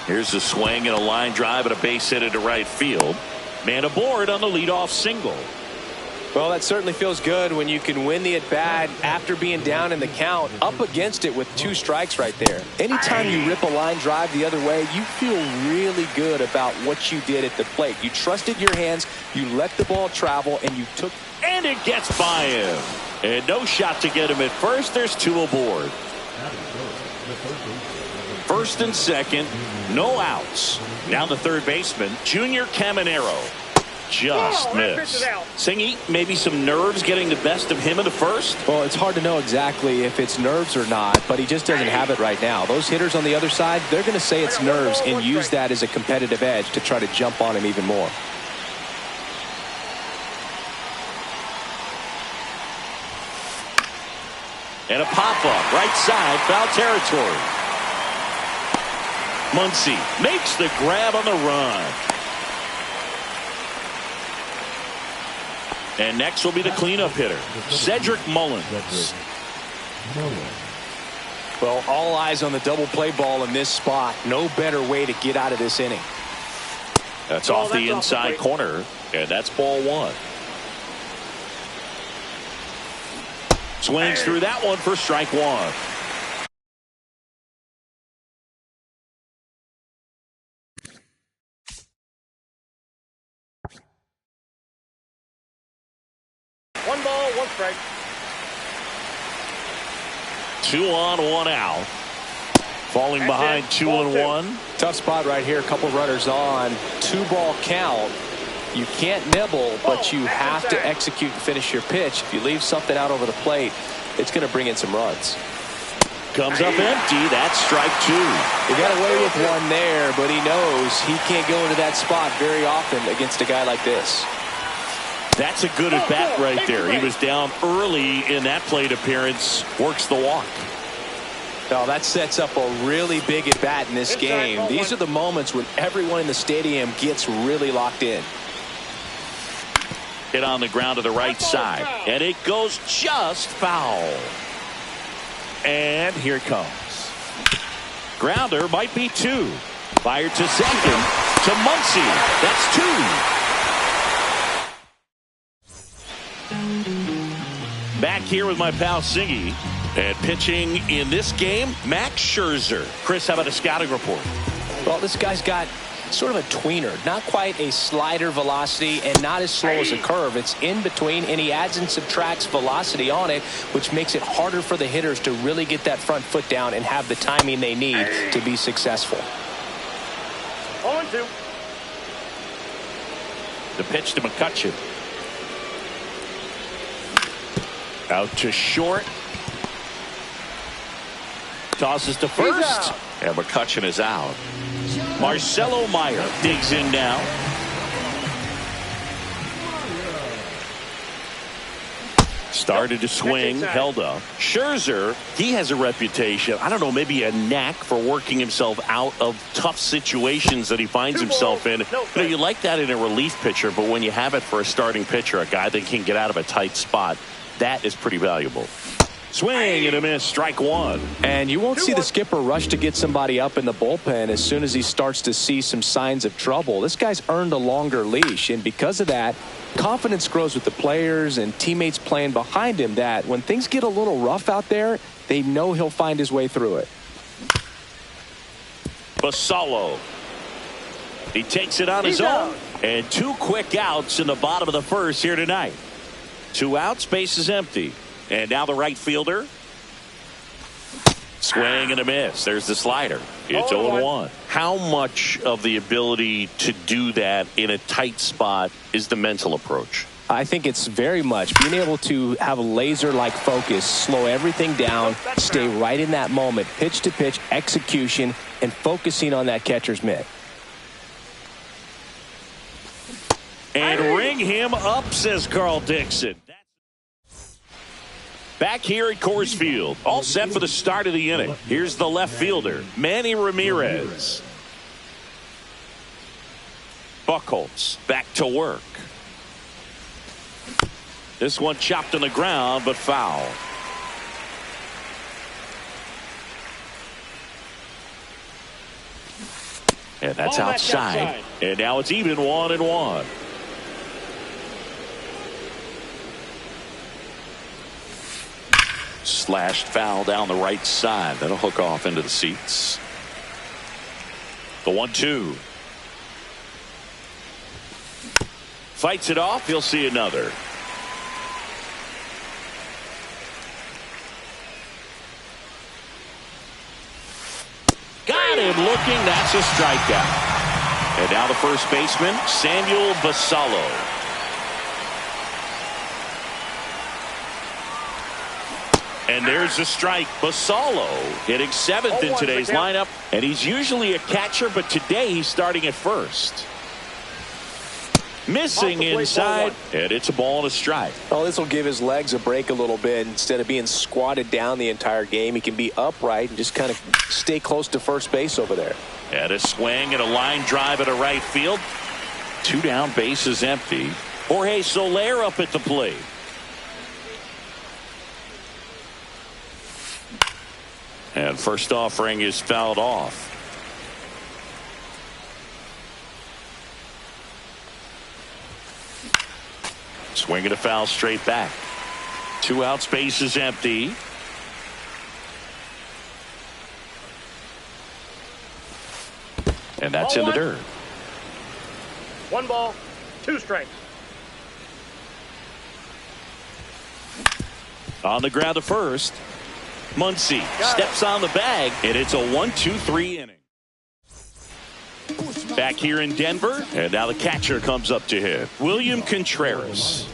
Here's a swing and a line drive and a base hit into right field. Man aboard on the leadoff single. Well, that certainly feels good when you can win the at-bat after being down in the count, up against it with 2 strikes right there. Anytime you rip a line drive the other way, you feel really good about what you did at the plate. You trusted your hands, you let the ball travel, and you took... And it gets by him. And no shot to get him at first. There's 2 aboard. First and second, no outs. Now the third baseman, Junior Caminero. Just missed. Singy, maybe some nerves getting the best of him in the first? Well, it's hard to know exactly if it's nerves or not, but he just doesn't have it right now. Those hitters on the other side, they're going to say it's nerves and use that as a competitive edge to try to jump on him even more. And a pop-up, right side, foul territory. Muncy makes the grab on the run. And next will be the cleanup hitter, Cedric Mullins. Well, all eyes on the double play ball in this spot. No better way to get out of this inning. That's off the inside corner, and that's ball 1. Swings through that one for strike 1. One ball, 1 strike. 2 on, 1 out. Falling behind 2 and 1. Tough spot right here. A couple runners on. 2-ball count. You can't nibble, but you have to execute and finish your pitch. If you leave something out over the plate, it's going to bring in some runs. Comes up empty. That's strike 2. He got away with one there, but he knows he can't go into that spot very often against a guy like this. That's a good at bat right there. He was down early in that plate appearance. Works the walk. Well, that sets up a really big at bat in this game. These are the moments when everyone in the stadium gets really locked in. Hit on the ground to the right side, and it goes just foul. And here it comes. Grounder might be 2. Fired to second to Muncy. That's 2. Back here with my pal Singy. And pitching in this game, Max Scherzer. Chris, how about a scouting report? Well, this guy's got sort of a tweener. Not quite a slider velocity and not as slow as a curve. It's in between, and he adds and subtracts velocity on it, which makes it harder for the hitters to really get that front foot down and have the timing they need to be successful. 0-2. The pitch to McCutchen. Out to short. Tosses to first. And McCutchen is out. Marcelo Meyer digs in now. Started to swing, held up. Scherzer, he has a reputation, I don't know, maybe a knack for working himself out of tough situations that he finds himself in. You like that in a relief pitcher, but when you have it for a starting pitcher, a guy that can get out of a tight spot, that is pretty valuable. Swing and a miss, strike 1. And you won't see the skipper rush to get somebody up in the bullpen as soon as he starts to see some signs of trouble. This guy's earned a longer leash, and because of that, confidence grows with the players and teammates playing behind him that when things get a little rough out there, they know he'll find his way through it. Basallo. He takes it on his own. And 2 quick outs in the bottom of the first here tonight. 2 outs, base is empty. And now the right fielder. Swing and a miss. There's the slider. It's 0-1. How much of the ability to do that in a tight spot is the mental approach? I think it's very much being able to have a laser-like focus, slow everything down, stay right in that moment, pitch to pitch, execution, and focusing on that catcher's mitt. And ring him up, says Carl Dixon. Back here at Coors Field, all set for the start of the inning. Here's the left fielder, Manny Ramirez. Buchholz back to work. This one chopped on the ground, but foul. And that's Ball back outside. And now it's even 1-1. Slashed foul down the right side. That'll hook off into the seats. The 1-2. Fights it off. He'll see another. Got him looking. That's a strikeout. And now the first baseman, Samuel Basallo. And there's a strike. Basallo hitting 7th in today's lineup. And he's usually a catcher, but today he's starting at first. Missing inside, and it's a ball and a strike. Well, this will give his legs a break a little bit. Instead of being squatted down the entire game, he can be upright and just kind of stay close to first base over there. And a swing and a line drive at a right field. 2 down, bases empty. Jorge Soler up at the plate. And first offering is fouled off. Swing and a foul straight back. 2 outs, bases empty. And that's in the dirt. 1 ball, 2 strikes. On the ground to first. Muncy steps on the bag, and it's a 1-2-3 inning. Back here in Denver, and now the catcher comes up to hit. William Contreras.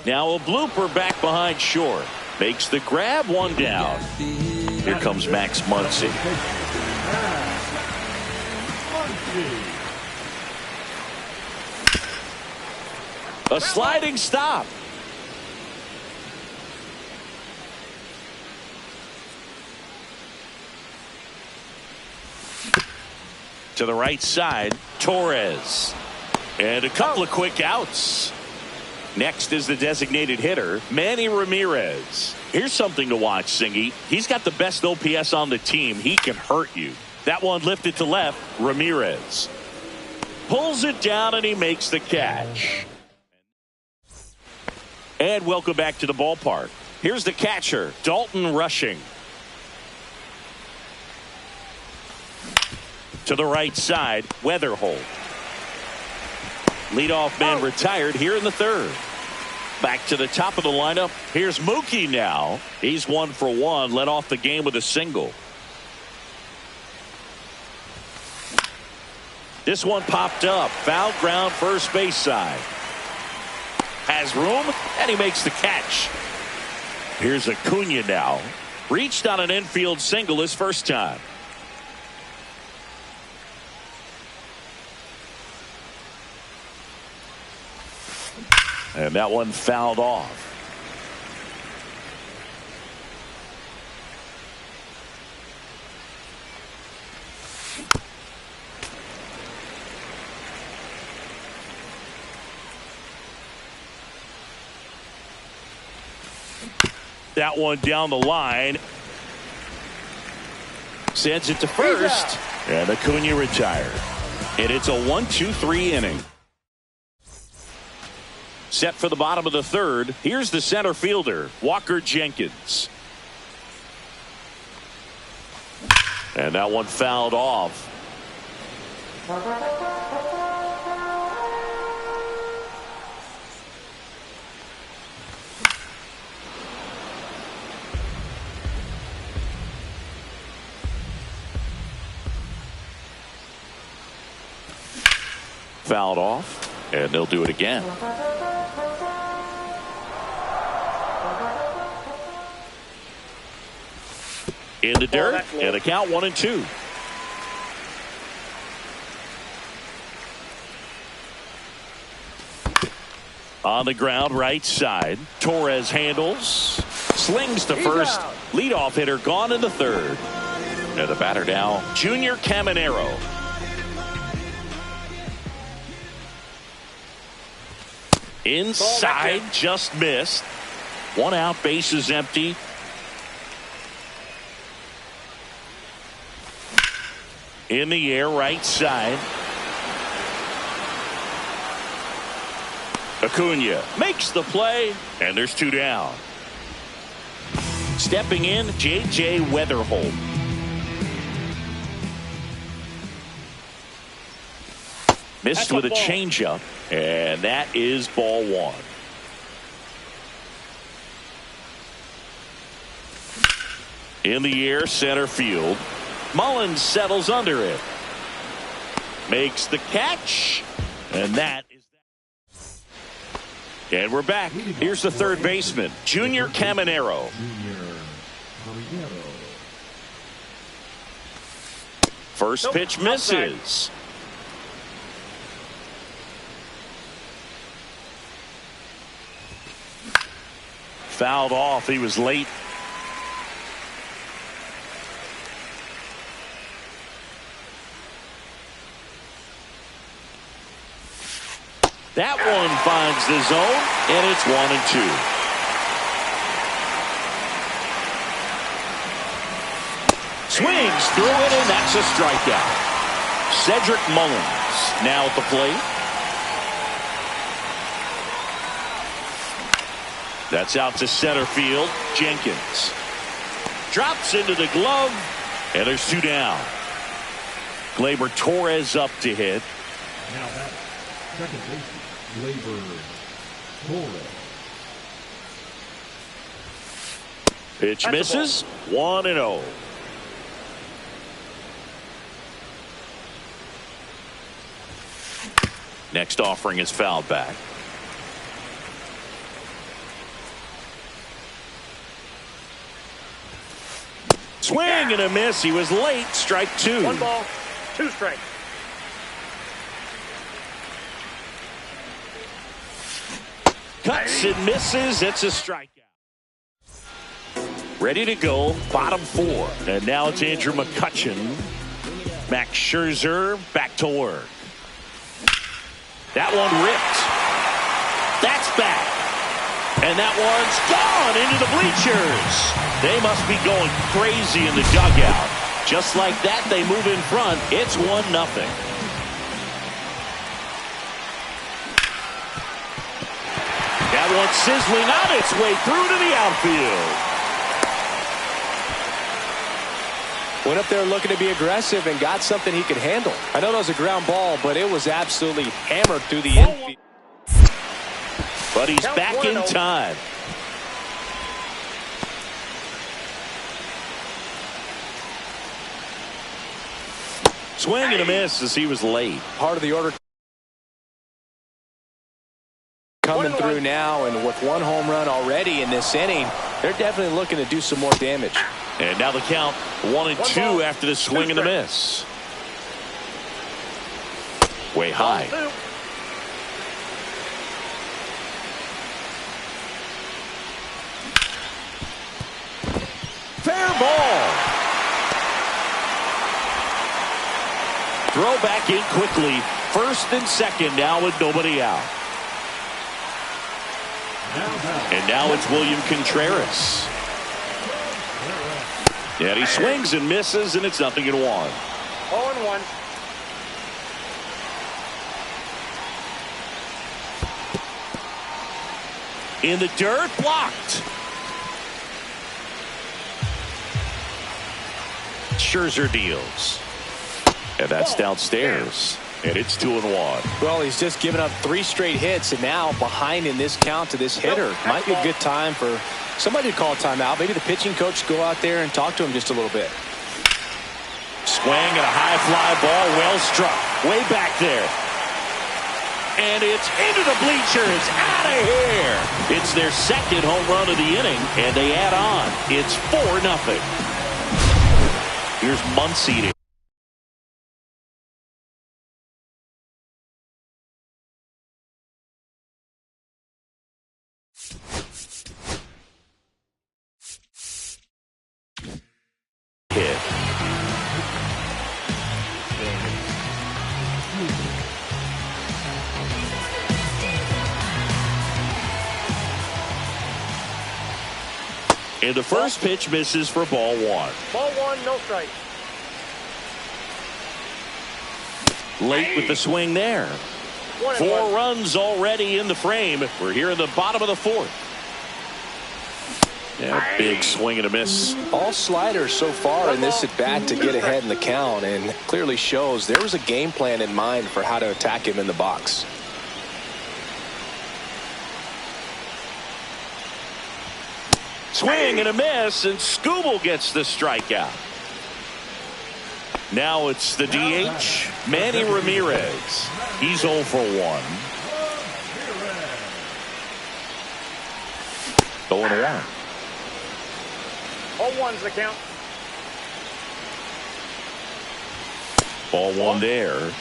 Now a blooper back behind short. Makes the grab, 1 down. Here comes Max Muncy. A sliding stop. To the right side, Torres. And a couple of quick outs. Next is the designated hitter, Manny Ramirez. Here's something to watch, Singy. He's got the best OPS on the team. He can hurt you. That one lifted to left, Ramirez. Pulls it down and he makes the catch. And welcome back to the ballpark. Here's the catcher, Dalton Rushing. To the right side, Weatherholt. Leadoff man retired here in the 3rd. Back to the top of the lineup. Here's Mookie now. He's 1 for 1. Led off the game with a single. This one popped up. Foul ground, first base side. Has room, and he makes the catch. Here's Acuna now. Reached on an infield single his first time. And that one fouled off. That one down the line. Sends it to first. And Acuna retired. And it's a 1-2-3 inning. Set for the bottom of the 3rd. Here's the center fielder, Walker Jenkins. And that one fouled off. Fouled off, and they'll do it again. In the dirt, and the count 1-2. On the ground, right side. Torres handles. Slings to first. Leadoff hitter gone in the 3rd. And the batter now, Junior Caminero. Inside, just missed. 1 out, bases empty. In the air, right side. Acuna makes the play, and there's 2 down. Stepping in, J.J. Weatherholt. Missed with a changeup, and that is ball 1. In the air, center field. Mullins settles under it. Makes the catch, and that is that. And we're back. Here's the third baseman, Junior Caminero. First pitch misses. Fouled off. He was late. That one finds the zone, and it's 1-2. Swings through it, and that's a strikeout. Cedric Mullins now at the plate. That's out to center field. Jenkins drops into the glove, and there's 2 down. Gleyber Torres up to hit. Now at second base, Gleyber Torres. Pitch misses. 1-0. Next offering is fouled back. Swing and a miss. He was late. Strike 2. 1 ball, 2 strikes. Cuts and misses. It's a strikeout. Ready to go. Bottom 4. And now it's Andrew McCutchen. Max Scherzer back to work. That one ripped. That's back. And that one's gone into the bleachers. They must be going crazy in the dugout. Just like that, they move in front. It's 1-0. That one sizzling on its way through to the outfield. Went up there looking to be aggressive and got something he could handle. I know that was a ground ball, but it was absolutely hammered through the infield. But he's back in time. Swing and a miss as he was late. Part of the order coming through now, and with 1 home run already in this inning, they're definitely looking to do some more damage. And now the count 1-2 after the swing and the miss. Way high. Fair ball. Throw back in quickly. First and second now with nobody out. And now it's William Contreras. And he swings and misses, and it's 0-1. 0-1. In the dirt, blocked. Scherzer deals. And that's downstairs. And it's 2-1. Well, he's just given up 3 straight hits, and now behind in this count to this hitter. Might be a good time for somebody to call a timeout. Maybe the pitching coach go out there and talk to him just a little bit. Swing and a high fly ball, well struck. Way back there. And it's into the bleachers. Out of here. It's their second home run of the inning, and they add on. It's 4-0. Here's Muncy. And the first pitch misses for ball 1. Ball 1, no strike. late with the swing there. 4 runs already in the frame. We're here in the bottom of the 4th. Yeah, big swing and a miss. All sliders so far in this at bat to get ahead in the count, and clearly shows there was a game plan in mind for how to attack him in the box. Swing and a miss, and Skubal gets the strikeout. Now it's the DH, Manny Ramirez. He's 0 for 1. 0-1. 0-1's the count. Ball 1 there.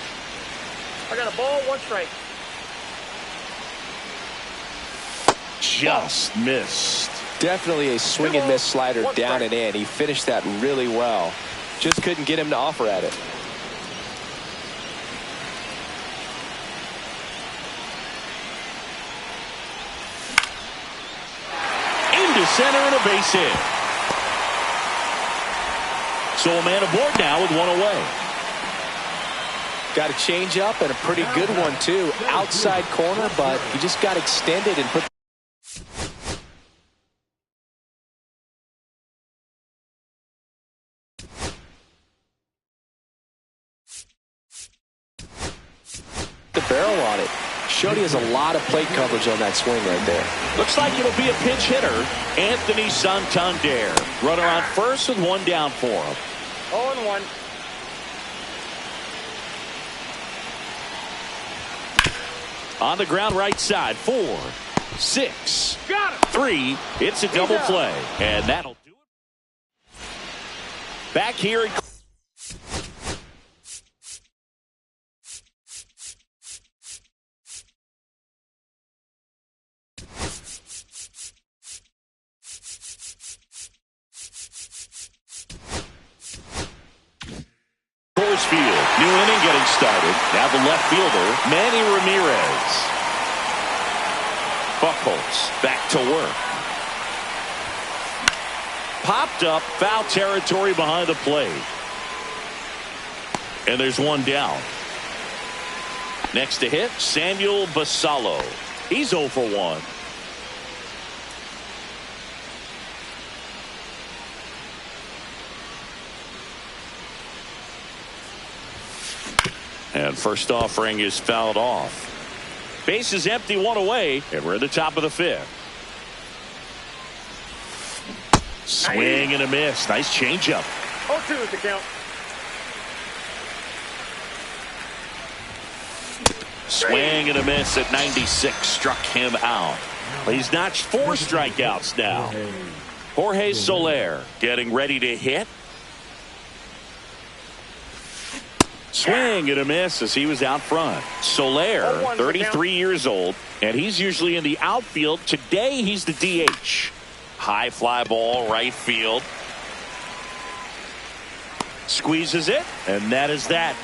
I got a ball, 1 strike. Just missed. Definitely a swing and miss slider down and in. He finished that really well. Just couldn't get him to offer at it. Into center and a base hit. So a man aboard now with 1 away. Got a change up and a pretty good one too. Outside corner, but he just got extended and put the barrel on it. Showed he has a lot of plate coverage on that swing right there. Looks like it'll be a pinch hitter, Anthony Santander. Runner on first with 1 down for him. 0-1. On the ground right side, 4, 6, Got him. 3. It's a double play, and that'll do it. Back here in Coors Field. New inning getting started. Now the left fielder, Manny Ramirez. Buchholz back to work. Popped up, foul territory behind the plate. And there's 1 down. Next to hit, Samuel Basallo. He's 0 for 1. And first offering is fouled off. Base is empty, 1 away, and we're at the top of the 5th. Swing and a miss. Nice changeup. 0-2 is the count. Swing and a miss at 96. Struck him out. He's notched 4 strikeouts now. Jorge Soler getting ready to hit. Swing and a miss as he was out front. Soler, 33 years old, and he's usually in the outfield. Today he's the DH. High fly ball, right field. Squeezes it, and that is that.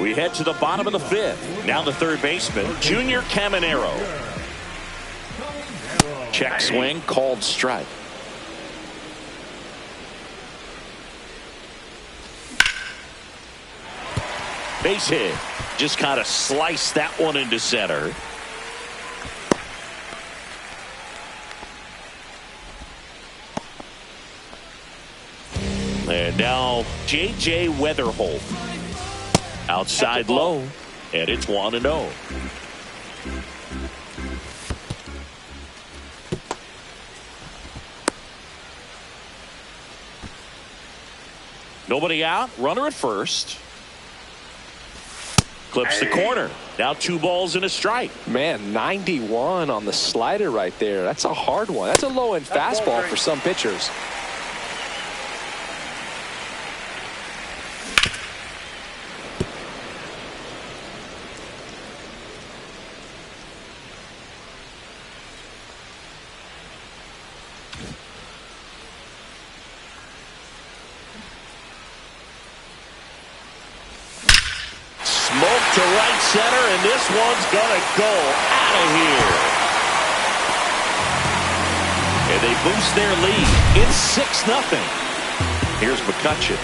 We head to the bottom of the 5th. Now the third baseman, Junior Caminero. Check swing, called strike. Base hit. Just kind of sliced that one into center. And now J.J. Weatherholt. Outside low. And it's 1-0. Nobody out. Runner at first. Clips the corner. Now 2 balls and a strike. Man, 91 on the slider right there. That's a hard one. That's a low-end fastball for some pitchers. To right center, and this one's gonna go out of here. And they boost their lead. It's 6-0. Here's McCutchen.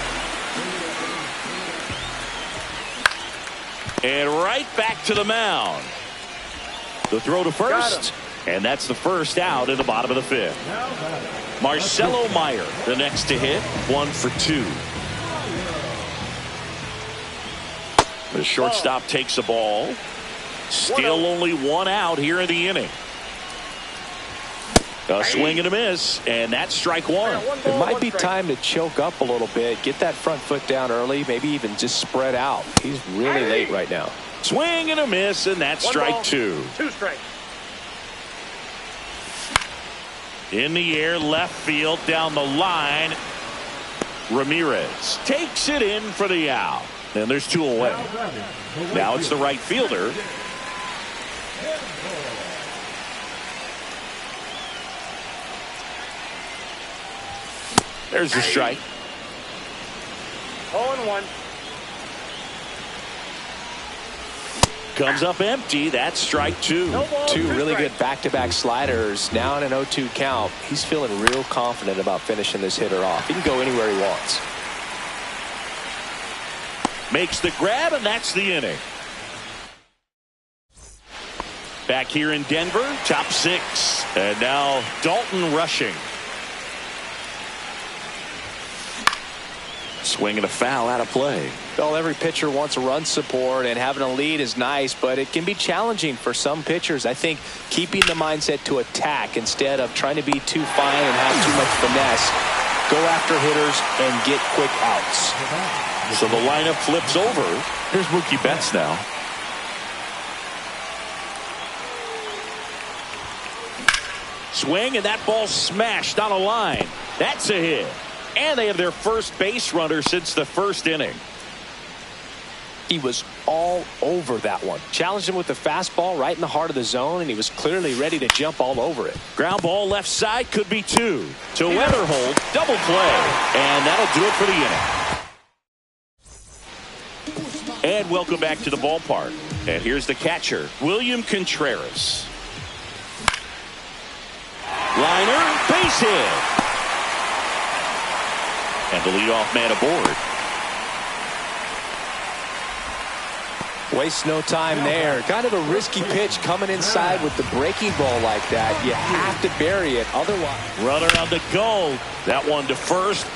And right back to the mound. The throw to first. And that's the first out in the bottom of the fifth. Marcelo Meyer, the next to hit, 1 for 2. The shortstop takes the ball. Still only 1 out here in the inning. A swing and a miss, and that's strike 1. It might be time to choke up a little bit, get that front foot down early, maybe even just spread out. He's really late right now. Swing and a miss, and that's strike 2. 2 strikes. In the air, left field, down the line. Ramirez takes it in for the out. And there's 2 away. Now it's the right fielder. There's the strike. 0-1. Comes up empty. That's strike 2. No ball, 2 really strikes. good back-to-back sliders. Now in an 0-2 count. He's feeling real confident about finishing this hitter off. He can go anywhere he wants. Makes the grab, and that's the inning. Back here in Denver, top 6. And now Dalton rushing. Swing and a foul out of play. Well, every pitcher wants a run support, and having a lead is nice, but it can be challenging for some pitchers. I think keeping the mindset to attack instead of trying to be too fine and have too much finesse. Go after hitters and get quick outs. So the lineup flips over. Here's Mookie Betts now. Swing, and that ball smashed on a line. That's a hit. And they have their first base runner since the first inning. He was all over that one. Challenged him with the fastball right in the heart of the zone, and he was clearly ready to jump all over it. Ground ball left side, could be 2. To Weatherhold, double play. And that'll do it for the inning. And welcome back to the ballpark. And here's the catcher, William Contreras. Liner, base hit. And the leadoff man aboard. Waste no time there. Kind of a risky pitch coming inside with the breaking ball like that. You have to bury it. Otherwise. Runner on the go. That one to first.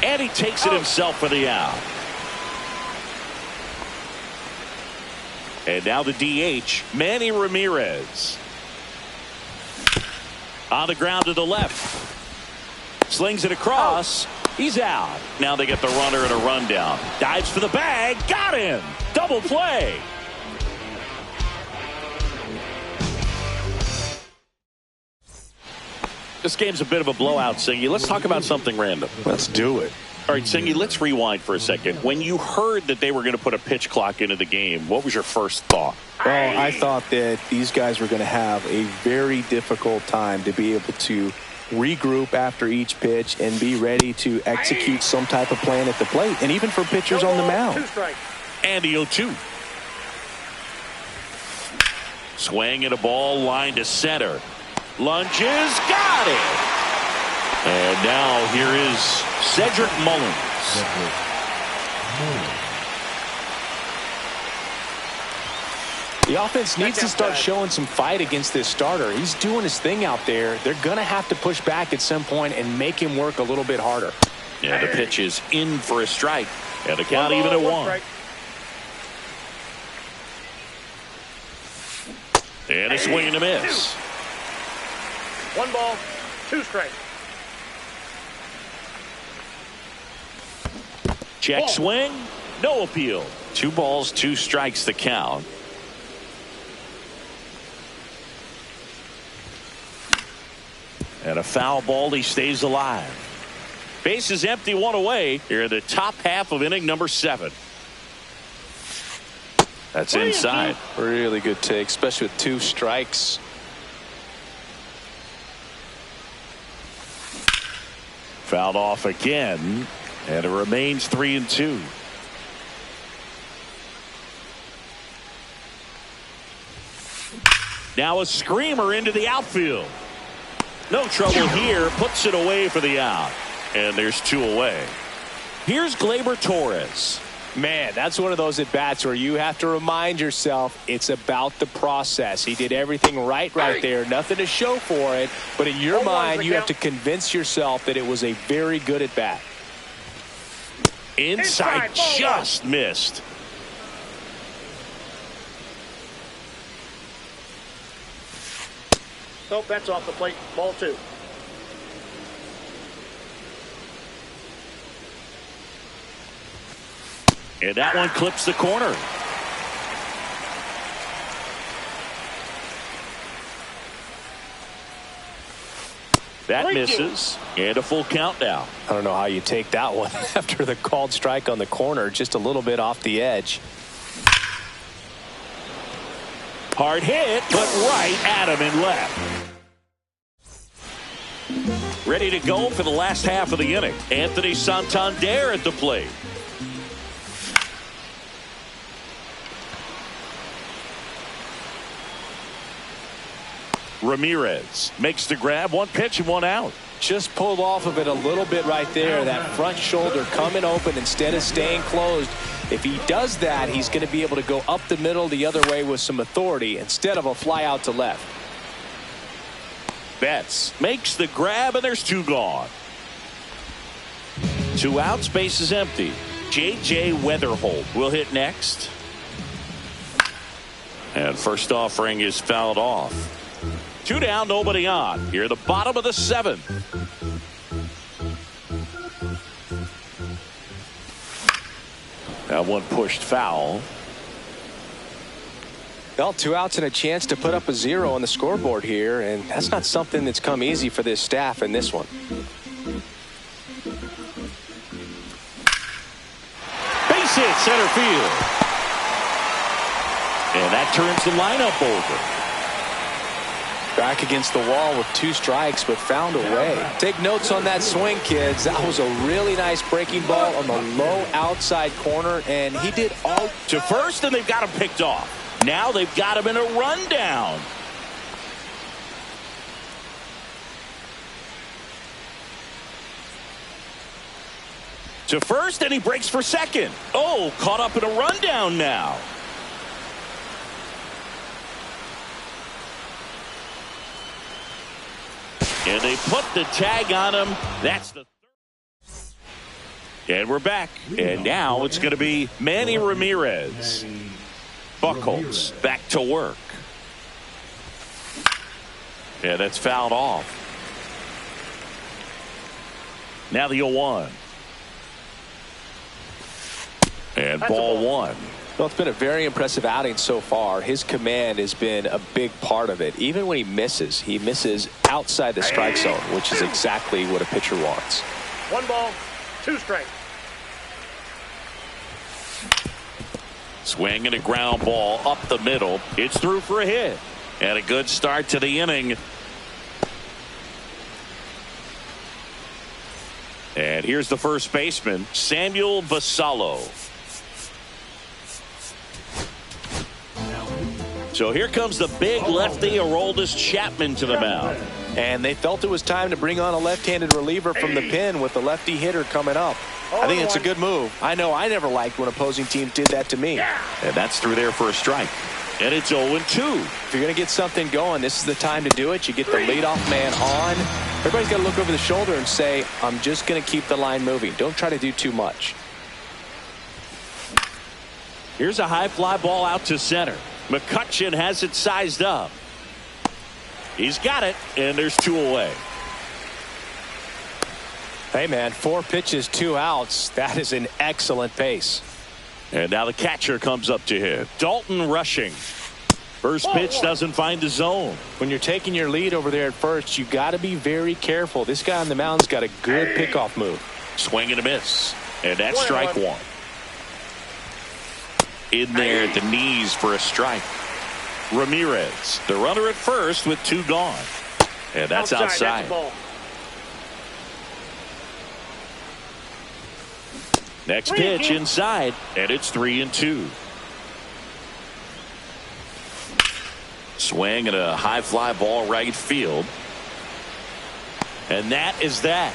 And he takes it himself for the out. And now the DH, Manny Ramirez. On the ground to the left. Slings it across. He's out. Now they get the runner and a rundown. Dives for the bag. Got him. Double play. This game's a bit of a blowout, Singy. Let's talk about something random. Let's do it. All right, Singy, let's rewind for a second. When you heard that they were going to put a pitch clock into the game, what was your first thought? Well, I thought that these guys were going to have a very difficult time to be able to regroup after each pitch and be ready to execute some type of plan at the plate, and even for pitchers on the mound. 2 strikes. And the 0-2. Swing and a ball line to center. Lunges, got it. And now here is Cedric Mullins. The offense needs to start showing some fight against this starter. He's doing his thing out there. They're going to have to push back at some point and make him work a little bit harder. And the pitch is in for a strike. And the count even at 1. Strike. And a swing and a miss. 1 ball, 2 strikes. Check swing. No appeal. 2 balls, 2 strikes the count. And a foul ball. He stays alive. Base is empty, 1 away. Here in the top half of inning number 7. That's inside. Really good take, especially with 2 strikes. Fouled off again. And it remains 3-2. Now a screamer into the outfield. No trouble here. Puts it away for the out. And there's 2 away. Here's Gleyber Torres. Man, that's one of those at-bats where you have to remind yourself it's about the process. He did everything right there. Nothing to show for it. But in your mind, you have to convince yourself that it was a very good at-bat. Inside just missed. Nope, that's off the plate. Ball 2. And that one clips the corner. That misses. And a full count now. I don't know how you take that one after the called strike on the corner. Just a little bit off the edge. Hard hit, but right at him and left. Ready to go for the last half of the inning. Anthony Santander at the plate. Ramirez makes the grab. 1 pitch and 1 out. Just pulled off of it a little bit right there. That front shoulder coming open instead of staying closed. If he does that, he's going to be able to go up the middle the other way with some authority instead of a fly out to left. Betts makes the grab, and there's 2 gone. 2 outs, base is empty. J.J. Weatherholt will hit next. And first offering is fouled off. 2 down, nobody on. Here at the bottom of the 7th. That one pushed foul. Well, 2 outs and a chance to put up a 0 on the scoreboard here, and that's not something that's come easy for this staff in this one. Base hit, center field. And that turns the lineup over. Back against the wall with 2 strikes, but found a way. Take notes on that swing, kids. That was a really nice breaking ball on the low outside corner, and he did all to first, and they've got him picked off. Now they've got him in a rundown. To first, and he breaks for second. Oh, caught up in a rundown now. And they put the tag on him. That's the third. And we're back. And now it's going to be Manny Ramirez. Buchholz back to work. And that's fouled off. Now the 0-1. And ball 1. Well, it's been a very impressive outing so far. His command has been a big part of it. Even when he misses outside the strike zone, which is exactly what a pitcher wants. 1 ball, 2 strikes. Swing and a ground ball up the middle. It's through for a hit. And a good start to the inning. And here's the first baseman, Samuel Vassallo. So here comes the big lefty, Aroldis Chapman, to the mound. And they felt it was time to bring on a left-handed reliever from the pen with the lefty hitter coming up. I think it's a good move. I know I never liked when opposing teams did that to me. And that's through there for a strike. And it's 0-2. If you're going to get something going, this is the time to do it. You get the leadoff man on. Everybody's got to look over the shoulder and say, I'm just going to keep the line moving. Don't try to do too much. Here's a high fly ball out to center. McCutchen has it sized up. He's got it, and there's 2 away. Hey, man, 4 pitches, 2 outs. That is an excellent pace. And now the catcher comes up to hit. Dalton Rushing. First pitch doesn't find the zone. When you're taking your lead over there at first, you got to be very careful. This guy on the mound's got a good pickoff move. Swing and a miss. And that's strike 1. In there at the knees for a strike. Ramirez, the runner at first with 2 gone. And that's outside. That's Next pitch inside, and it's 3-2. Swing and a high fly ball right field. And that is that.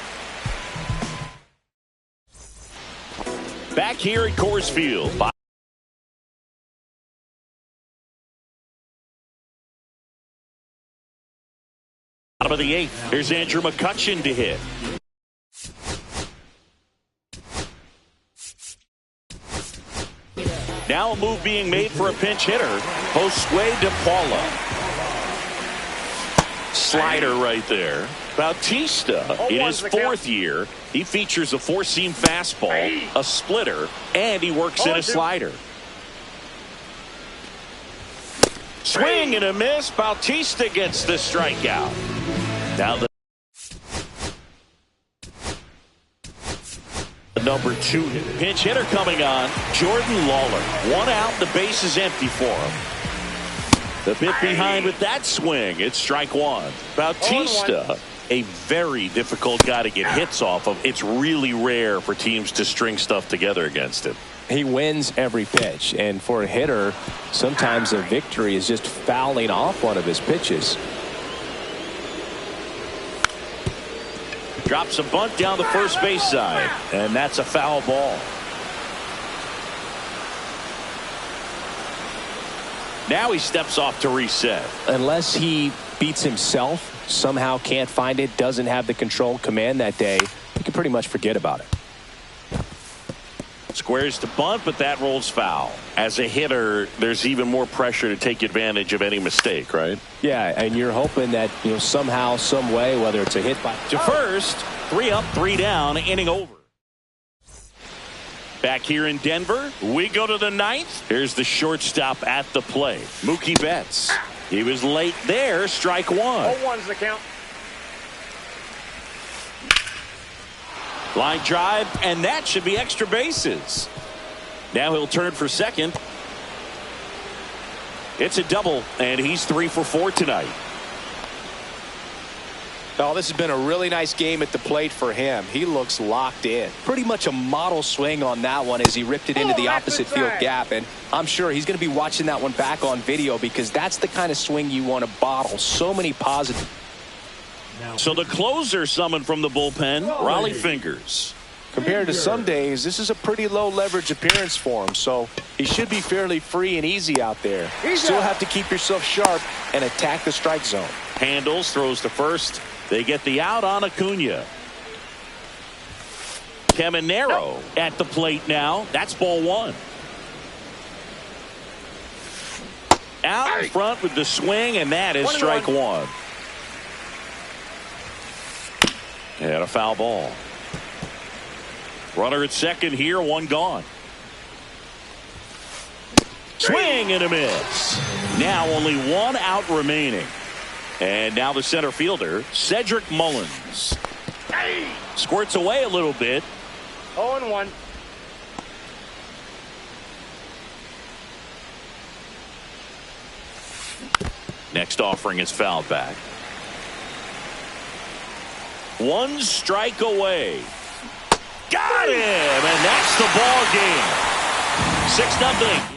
Back here at Coors Field. Bottom of the 8th. Here's Andrew McCutchen to hit. Now a move being made for a pinch hitter. Josue De Paula. Slider right there. Bautista, in his 4th year, he features a 4-seam fastball, a splitter, and he works in a slider. Swing and a miss. Bautista gets the strikeout. Now the number 2 pinch hitter coming on, Jordan Lawler. 1 out, the base is empty for him. The bit behind with that swing, it's strike 1. Bautista, a very difficult guy to get hits off of. It's really rare for teams to string stuff together against him. He wins every pitch, and for a hitter, sometimes a victory is just fouling off one of his pitches. Drops a bunt down the first base side, and that's a foul ball. Now he steps off to reset. Unless he beats himself, somehow can't find it, doesn't have the control command that day, you can pretty much forget about it. Squares to bunt, but that rolls foul. As a hitter, there's even more pressure to take advantage of any mistake, right? Yeah, and you're hoping that, somehow, some way, whether it's a hit by to first, 3 up, 3 down, inning over. Back here in Denver, we go to the 9th. Here's the shortstop at the plate, Mookie Betts. He was late there, strike 1. 0-1's the count. Line drive, and that should be extra bases. Now he'll turn for second. It's a double, and he's 3 for 4 tonight. Oh, this has been a really nice game at the plate for him. He looks locked in. Pretty much a model swing on that one as he ripped it into the opposite field gap. And I'm sure he's going to be watching that one back on video because that's the kind of swing you want to bottle. So many positive. So the closer summoned from the bullpen, Raleigh Fingers. Compared to some days, this is a pretty low leverage appearance for him. So he should be fairly free and easy out there. Still have to keep yourself sharp and attack the strike zone. Handles, throws to first. They get the out on Acuna. Caminero at the plate now. That's ball 1. Out in front with the swing, and that is strike 1. And a foul ball. Runner at second here, 1 gone. Swing and a miss. Now only 1 out remaining. And now the center fielder, Cedric Mullins. Squirts away a little bit. 0-1. Next offering is fouled back. 1 strike away. Got him, and that's the ball game. 6-0.